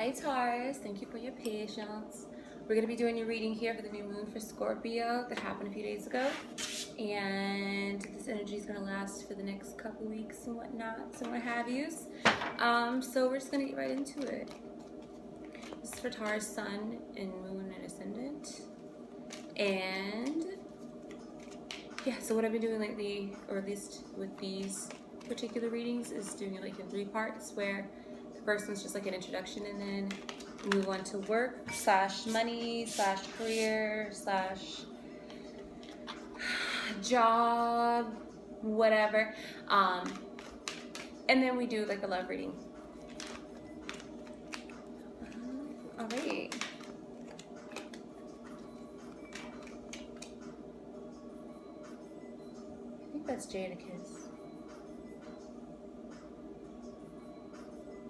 Hi Taurus, thank you for your patience. We're going to be doing your reading here for the new moon for Scorpio that happened a few days ago. And this energy is going to last for the next couple weeks and whatnot, so what have yous. So we're just going to get right into it. This is for Taurus, Sun, and Moon, and Ascendant. And yeah, so what I've been doing lately, or at least with these particular readings, is doing it like in 3 parts, where the first one's just like an introduction, and then move on to work / money / career / job, whatever, and then we do like a love reading. All right. I think that's Jadakiss.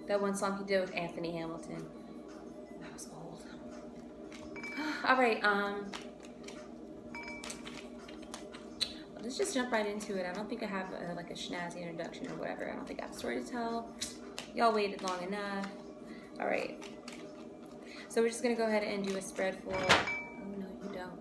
That one song he did with Anthony Hamilton. That was old. All right, let's just jump right into it. I don't think I have like a snazzy introduction or whatever. I don't think I have a story to tell. Y'all waited long enough. All right. So we're just gonna go ahead and do a spread for, oh no, you don't.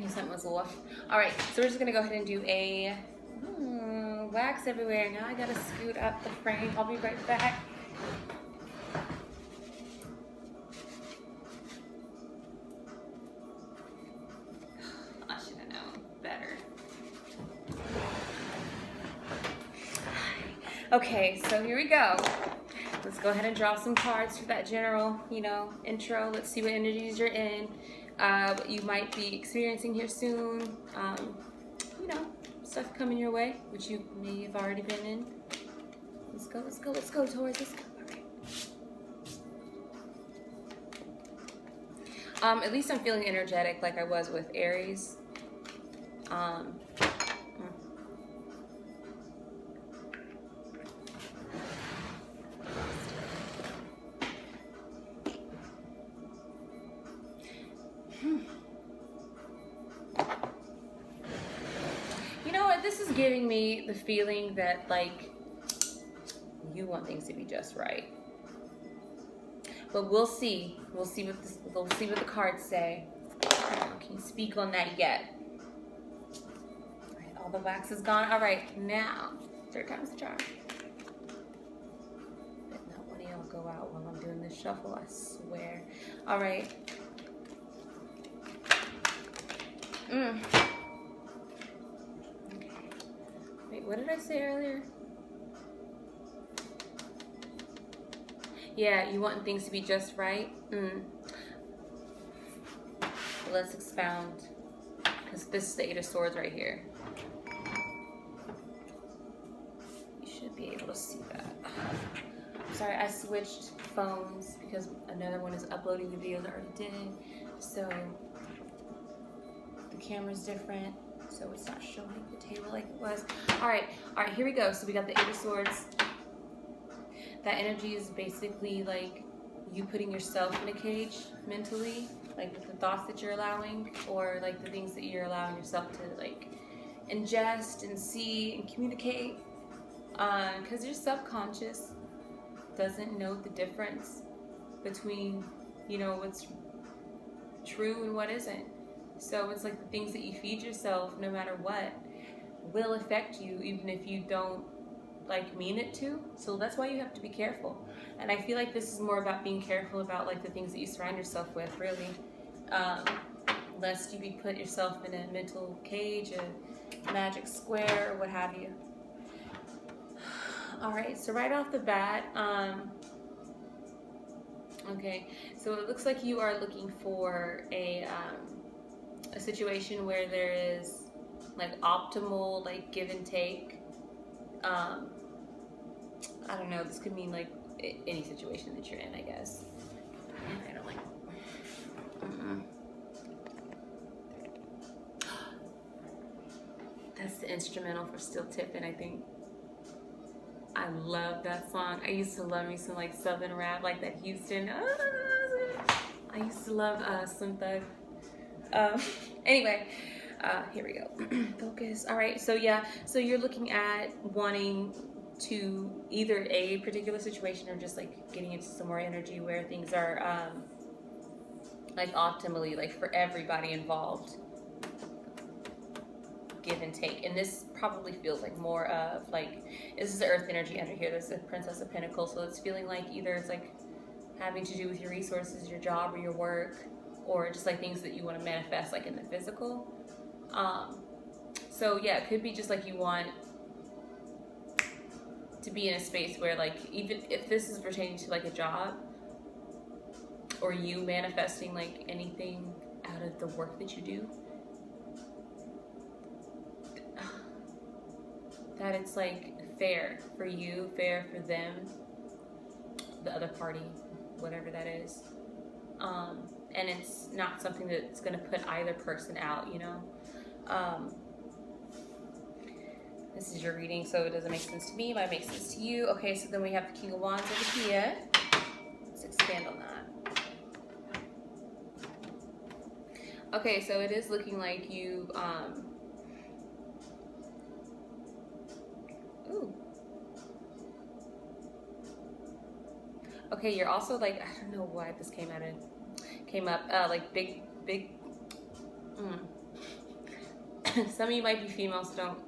Something was off. All right, so we're just gonna go ahead and do a wax everywhere. Now I gotta scoot up the frame. I'll be right back. I should have known better. Okay, so here we go. Let's go ahead and draw some cards for that general, intro. Let's see what energies you're in. What you might be experiencing here soon, stuff coming your way, which you may have already been in. Let's go, Taurus, let's go. All right. At least I'm feeling energetic like I was with Aries. This is giving me the feeling that, like, you want things to be just right. But we'll see. We'll see what the cards say. I can't speak on that yet. All right, all the wax is gone. All right, now, 3rd time's the charm. But not one of y'all go out while I'm doing this shuffle, I swear. All right. Wait, what did I say earlier? Yeah, you want things to be just right? Let's expound. Because this is the 8 of Swords right here. You should be able to see that. Sorry, I switched phones because another one is uploading the videos I already did. So the camera's different. So it's not showing the table like it was. All right, here we go. So we got the 8 of Swords. That energy is basically like you putting yourself in a cage mentally, like with the thoughts that you're allowing, or like the things that you're allowing yourself to like ingest and see and communicate. Because your subconscious doesn't know the difference between, what's true and what isn't. So it's like the things that you feed yourself, no matter what, will affect you, even if you don't like mean it to. So that's why you have to be careful. And I feel like this is more about being careful about like the things that you surround yourself with, really, lest you put yourself in a mental cage, a magic square, or what have you. All right, so right off the bat, okay, so it looks like you are looking for a situation where there is like optimal like give and take. I don't know, this could mean like any situation that you're in, I guess. I don't like That's the instrumental for Still Tipping, I think. I love that song. I used to love me some like Southern rap, like that Houston. I used to love Slim Thug. Anyway, here we go. Focus. All right. So yeah. So you're looking at wanting to either a particular situation or just like getting into some more energy where things are like optimally, like for everybody involved, give and take. And this probably feels like more of like, this is the earth energy under here. There's the Princess of Pentacles. So it's feeling like either it's like having to do with your resources, your job, or your work, or just like things that you want to manifest like in the physical. So yeah, it could be just like you want to be in a space where like, even if this is pertaining to like a job or you manifesting like anything out of the work that you do, that it's like fair for you, fair for them, the other party, whatever that is. And it's not something that's going to put either person out, you know. This is your reading, so it doesn't make sense to me. It might make sense to you. Okay, so then we have the King of Wands over here. Let's expand on that. Okay, so it is looking like you, ooh. Okay, you're also like, I don't know why this came up, like big, some of you might be female, so don't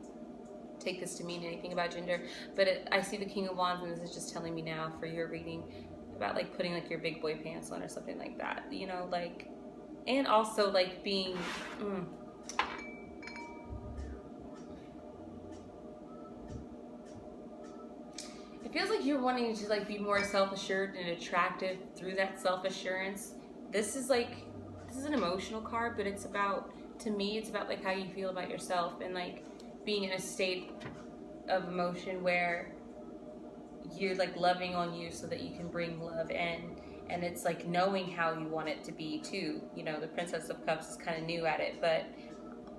take this to mean anything about gender, but I see the King of Wands, and this is just telling me now for your reading about like putting like your big boy pants on or something like that, you know, like, and also like being, it feels like you're wanting to like be more self-assured and attractive through that self-assurance. This is an emotional card, but it's about, to me, it's about like how you feel about yourself and like being in a state of emotion where you're like loving on you so that you can bring love in, and it's like knowing how you want it to be too. You know, the Princess of Cups is kind of new at it, but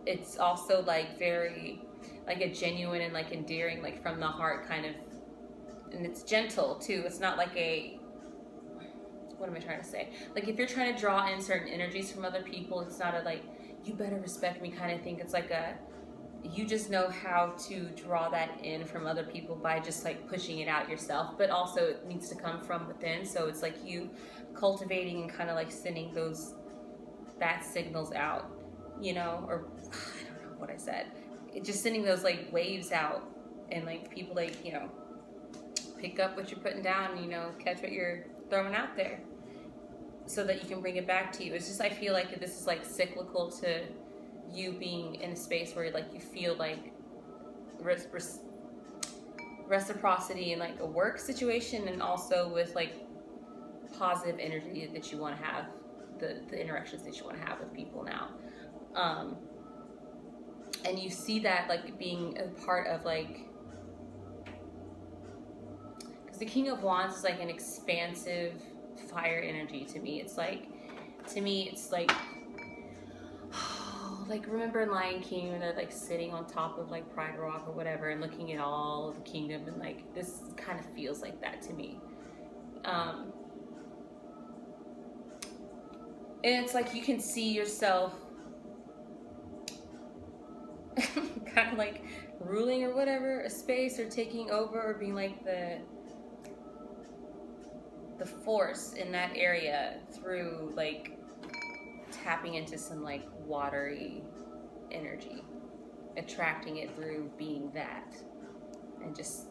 it's also like very like a genuine and like endearing, like from the heart kind of, and it's gentle too. It's not like a, what am I trying to say? Like if you're trying to draw in certain energies from other people, it's not a like, you better respect me kind of thing. It's like a, you just know how to draw that in from other people by just like pushing it out yourself, but also it needs to come from within. So it's like you cultivating and kind of like sending those bat signals out, you know, or I don't know what I said. It's just sending those like waves out, and like people like, you know, pick up what you're putting down, you know, catch what you're throwing out there so that you can bring it back to you. It's just, I feel like this is like cyclical to you being in a space where like you feel like reciprocity in like a work situation, and also with like positive energy that you want to have, the interactions that you want to have with people now. And you see that like being a part of like, because the King of Wands is like an expansive fire energy to me. It's like, to me, it's like, like remember in Lion King when they're like sitting on top of like Pride Rock or whatever and looking at all the kingdom, and like this kind of feels like that to me. And it's like you can see yourself kind of like ruling or whatever a space, or taking over, or being like the force in that area through like tapping into some like watery energy, attracting it through being that, and just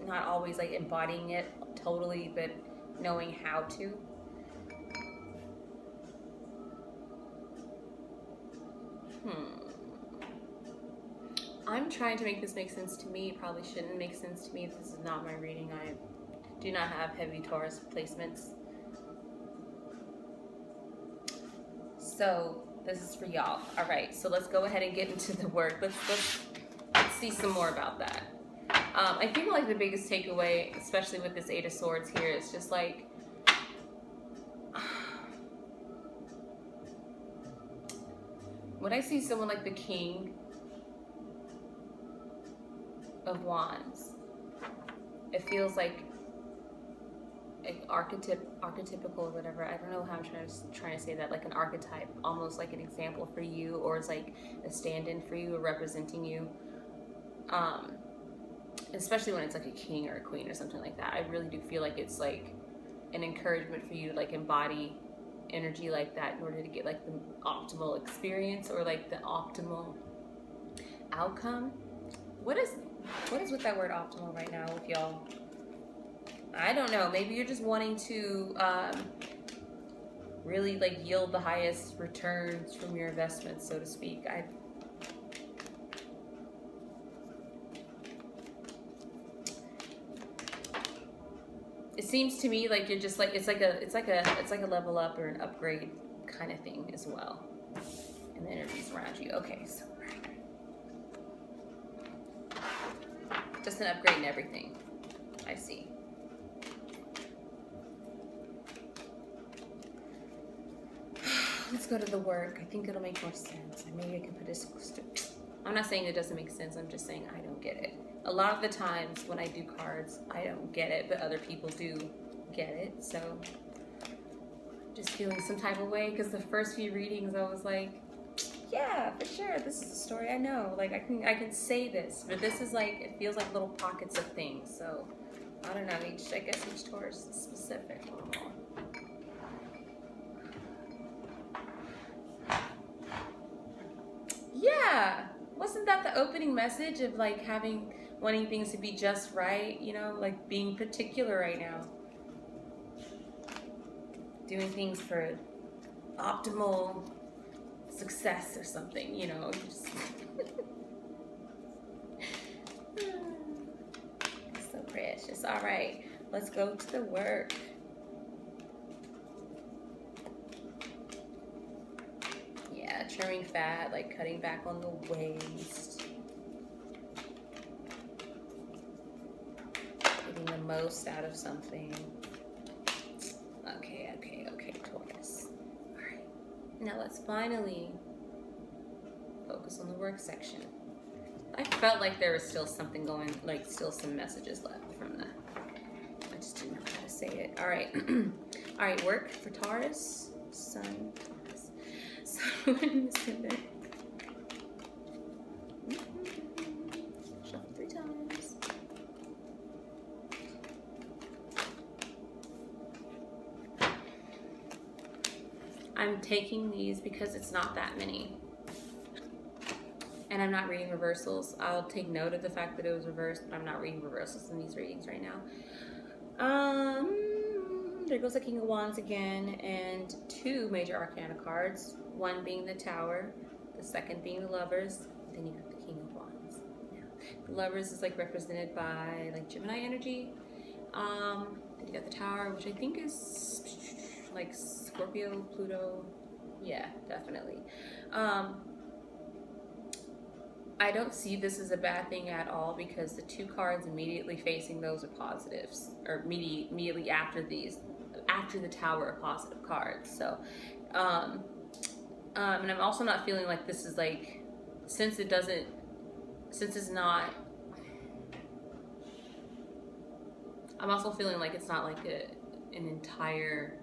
not always like embodying it totally, but knowing how to. I'm trying to make this make sense to me. It probably shouldn't make sense to me. This is not my reading. I do not have heavy Taurus placements. So this is for y'all. All right, so let's go ahead and get into the work. Let's see some more about that. I feel like the biggest takeaway, especially with this Eight of Swords here, is just like, when I see someone like the King of Wands, it feels like archetypical or whatever. I don't know how I'm trying to say that, like an archetype, almost like an example for you, or it's like a stand-in for you or representing you. Especially when it's like a king or a queen or something like that. I really do feel like it's like an encouragement for you to like embody energy like that in order to get like the optimal experience or like the optimal outcome. What is with that word optimal right now with y'all? I don't know. Maybe you're just wanting to really like yield the highest returns from your investments, so to speak. It seems to me like you're just like it's like a level up or an upgrade kind of thing as well. And the energies around you. Okay, so just an upgrade in everything. I see. Let's go to the work. I think it'll make more sense. Maybe I can put this. I'm not saying it doesn't make sense. I'm just saying I don't get it. A lot of the times when I do cards, I don't get it, but other people do get it. So just feeling some type of way, because the first few readings I was like, yeah, for sure, this is a story I know. Like I can say this, but this is like, it feels like little pockets of things. So I don't know. I guess each Taurus is specific. Yeah, wasn't that the opening message of like wanting things to be just right, you know, like being particular right now, doing things for optimal success or something, you know, just so precious. All right, let's go to the work. Trimming fat, like cutting back on the waist, getting the most out of something. Okay, Taurus. All right, now let's finally focus on the work section. I felt like there was still something going, like still some messages left from that. I just didn't know how to say it. All right, all right, work for Taurus, Sun. Ascendant. Shuffle 3 times. I'm taking these because it's not that many. And I'm not reading reversals. I'll take note of the fact that it was reversed, but I'm not reading reversals in these readings right now. There goes the King of Wands again, and 2 major arcana cards. One being the Tower, the second being the Lovers, then you got the King of Wands. Yeah. The Lovers is like represented by like Gemini energy. Then you got the Tower, which I think is like Scorpio, Pluto. Yeah, definitely. I don't see this as a bad thing at all, because the 2 cards immediately facing those are positives, or immediately after the Tower are positive cards. So, and I'm also not feeling like this is like, since it's not, I'm also feeling like it's not like an entire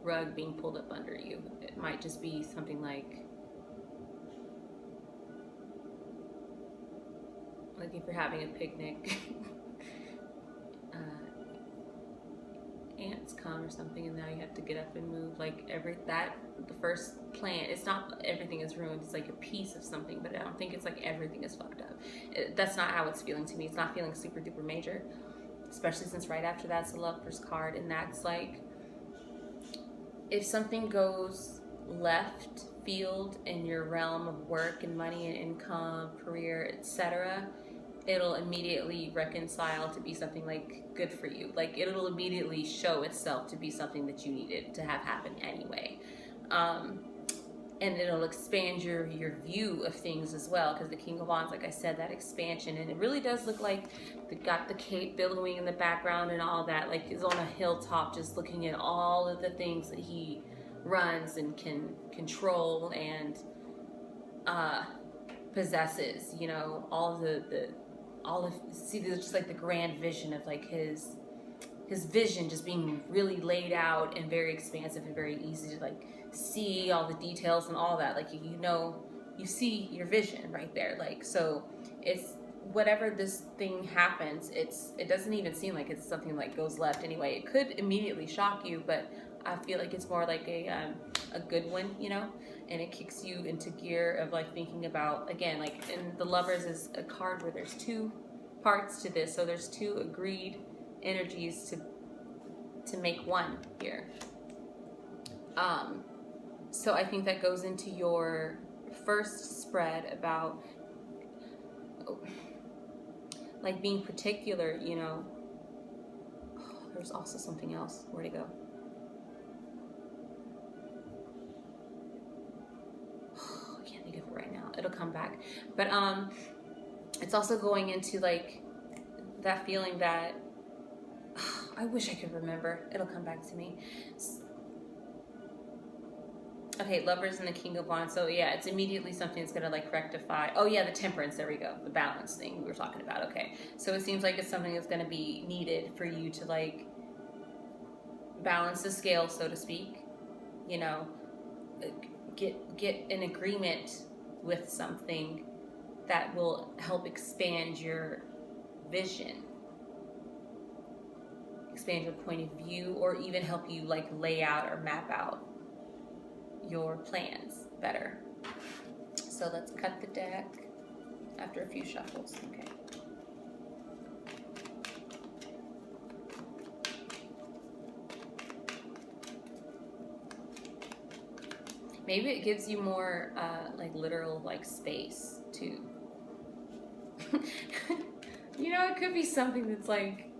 rug being pulled up under you. It might just be something like if you're having a picnic, ants come or something, and now you have to get up and move. Like the first plant, it's not everything is ruined. It's like a piece of something, but I don't think it's like everything is fucked up. That's not how it's feeling to me. It's not feeling super duper major, especially since right after that's the Lovers card, and that's like, if something goes left field in your realm of work and money and income, career, etc., it'll immediately reconcile to be something like good for you. Like it'll immediately show itself to be something that you needed to have happen anyway. And it'll expand your view of things as well, because the King of Wands, like I said, that expansion, and it really does look like they got the cape billowing in the background and all that, like is on a hilltop just looking at all of the things that he runs and can control and possesses, you know, all of the all of, see, there's just like the grand vision of like his vision just being really laid out and very expansive and very easy to like see all the details and all that. Like, you know, you see your vision right there. Like, so it's whatever this thing happens, it doesn't even seem like it's something like goes left anyway. It could immediately shock you, but I feel like it's more like a good one, you know, and it kicks you into gear of like thinking about, again, like, and the Lovers is a card where there's two parts to this, so there's two agreed energies to make one here. So I think that goes into your first spread about like being particular, you know. Oh, there's also something else. Where'd it go? Oh, I can't think of it right now. It'll come back. But it's also going into like that feeling that I wish I could remember. It'll come back to me. Okay, Lovers and the King of Wands. So yeah, it's immediately something that's gonna like rectify. Oh yeah, the Temperance. There we go. The balance thing we were talking about. Okay, so it seems like it's something that's gonna be needed for you to like balance the scale, so to speak. You know, get an agreement with something that will help expand your vision, expand your point of view, or even help you like lay out or map out your plans better. So let's cut the deck after a few shuffles. Okay. Maybe it gives you more like literal like space too. You know, it could be something that's like,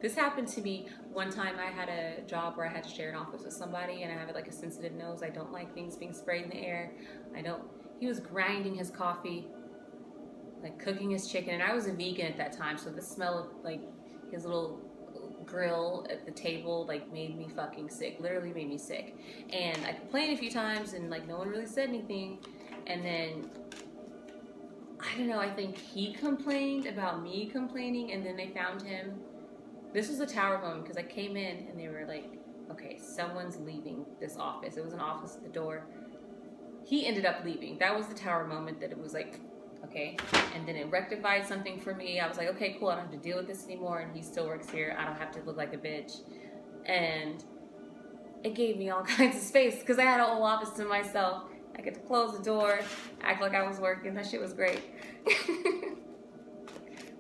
this happened to me one time. I had a job where I had to share an office with somebody, and I have like a sensitive nose. I don't like things being sprayed in the air. He was grinding his coffee, like cooking his chicken, and I was a vegan at that time, so the smell of like his little grill at the table like made me fucking sick, literally made me sick. And I complained a few times, and like no one really said anything. And then I don't know, I think he complained about me complaining, and then they found him. This was a Tower moment, because I came in and they were like, okay, someone's leaving this office. It was an office at the door. He ended up leaving. That was the Tower moment, that it was like, okay. And then it rectified something for me. I was like, okay, cool, I don't have to deal with this anymore, and he still works here. I don't have to look like a bitch. And it gave me all kinds of space, because I had a whole office to myself. I get to close the door, act like I was working. That shit was great.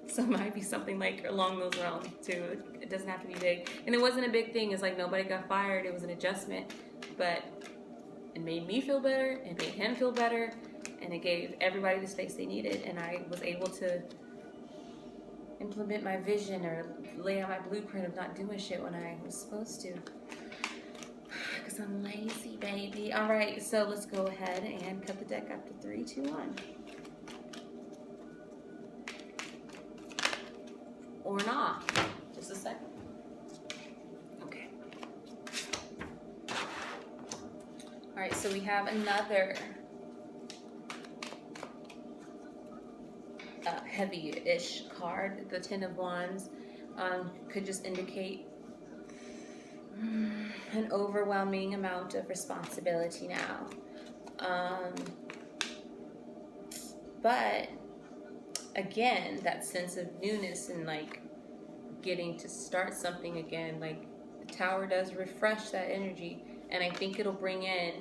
So it might be something like along those realms too. It doesn't have to be big. And it wasn't a big thing. It's like nobody got fired. It was an adjustment. But it made me feel better. It made him feel better. And it gave everybody the space they needed. And I was able to implement my vision or lay out my blueprint of not doing shit when I was supposed to. Because I'm lazy, baby. All right, so let's go ahead and cut the deck after 3, 2, 1. Or not. Just a second. Okay. All right, so we have another heavy-ish card. The Ten of Wands could just indicate an overwhelming amount of responsibility now. But again, that sense of newness and like getting to start something again, like the Tower does refresh that energy, and I think it'll bring in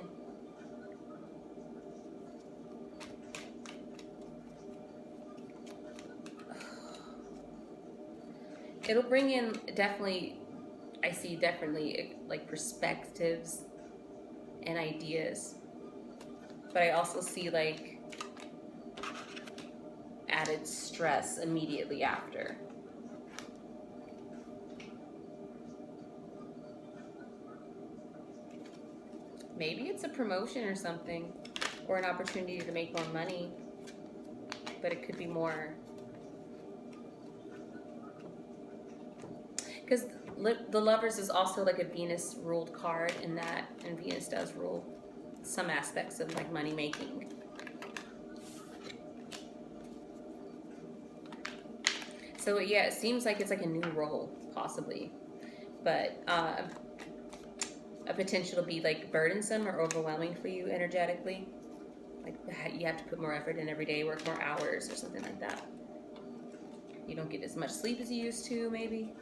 definitely, I see definitely like perspectives and ideas, but I also see like added stress immediately after. Maybe it's a promotion or something, or an opportunity to make more money, but it could be more, because the Lovers is also like a Venus ruled card in that, and Venus does rule some aspects of like money making. So yeah, it seems like it's like a new role, possibly. But a potential to be like burdensome or overwhelming for you energetically. Like you have to put more effort in every day, work more hours or something like that. You don't get as much sleep as you used to, maybe.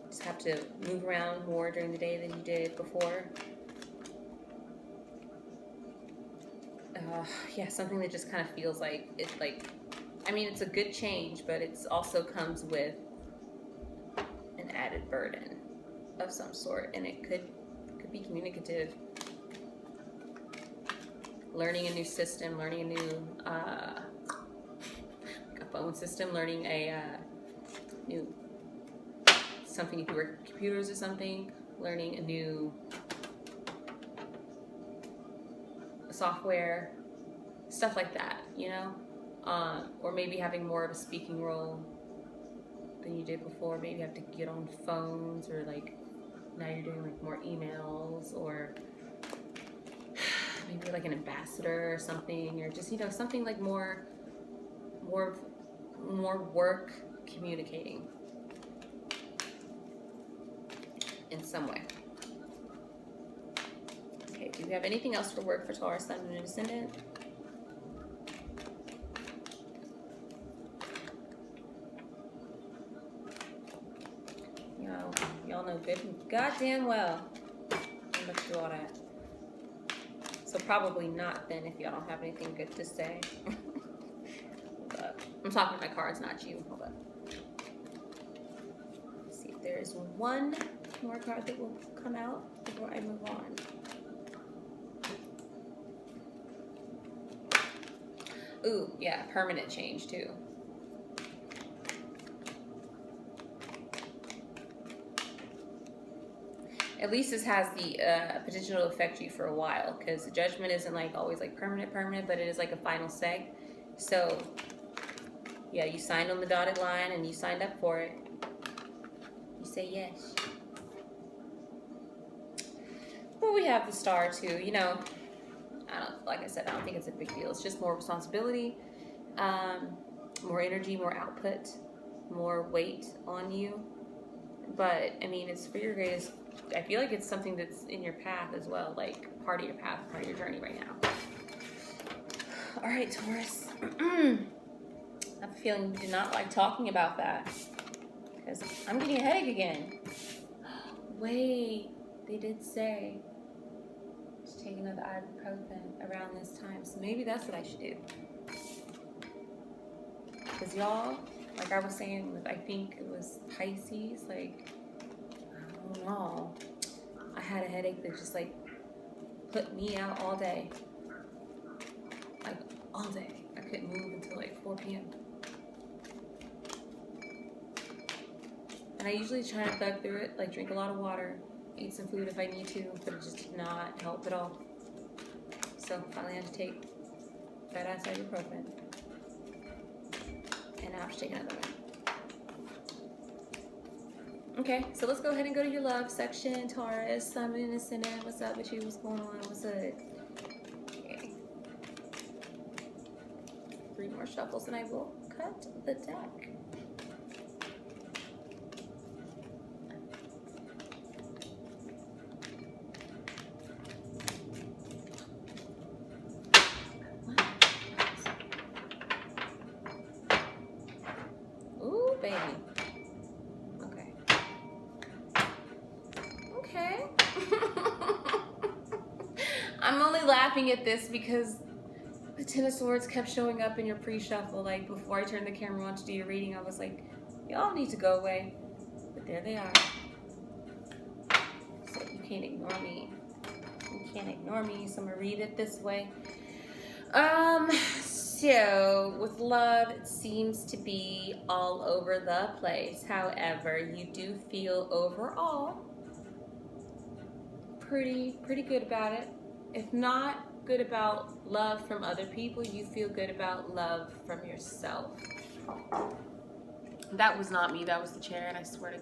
Just have to move around more during the day than you did before. Yeah, something that just kind of feels like it's like, I mean, it's a good change, but it also comes with an added burden of some sort, and it could be communicative. Learning a new system, learning a new like a phone system, learning a new something you can work with computers or something, learning a new software, stuff like that, you know, or maybe having more of a speaking role than you did before. Maybe you have to get on phones, or like now you're doing like more emails, or maybe like an ambassador or something, or just, you know, something like more work communicating in some way. Okay, do we have anything else for work for Taurus, Sun, and Ascendant? Y'all know good and goddamn well I'm about to do all that. So probably not then, if y'all don't have anything good to say. I'm talking to my cards, not you. Hold up. Let's see if there is one more card that will come out before I move on. Ooh, yeah, permanent change too. At least this has the potential to affect you for a while, because the judgment isn't like always like permanent, but it is like a final say. So yeah, you signed on the dotted line and you signed up for it. You say yes. Well, we have the star too. You know, like I said, I don't think it's a big deal. It's just more responsibility, more energy, more output, more weight on you. But I mean, it's for your greatest. I feel like it's something that's in your path as well, like part of your path, part of your journey right now. All right, Taurus. I have a feeling you do not like talking about that, because I'm getting a headache again. Wait, they did say to take another ibuprofen around this time, so maybe that's what I should do. Because y'all, like I was saying with, I think it was Pisces, like, I don't know, I had a headache that just like put me out all day. Like all day. I couldn't move until like 4 p.m. And I usually try to thug through it, like drink a lot of water, eat some food if I need to, but it just did not help at all. So finally I had to take that ass ibuprofen. And now I have to take another one. Okay, so let's go ahead and go to your love section, Taurus, Sun, Moon, Ascendant. What's up with you? What's going on? What's good? Okay. 3 more shuffles and I will cut the deck. Ooh, baby. I'm only laughing at this because the Ten of Swords kept showing up in your pre-shuffle. Like before I turned the camera on to do your reading, I was like, y'all need to go away. But there they are. So you can't ignore me. You can't ignore me, so I'm gonna read it this way. So with love, it seems to be all over the place. However, you do feel overall pretty good about it. If not good about love from other people, you feel good about love from yourself. That was not me, that was the chair, and I swear to God.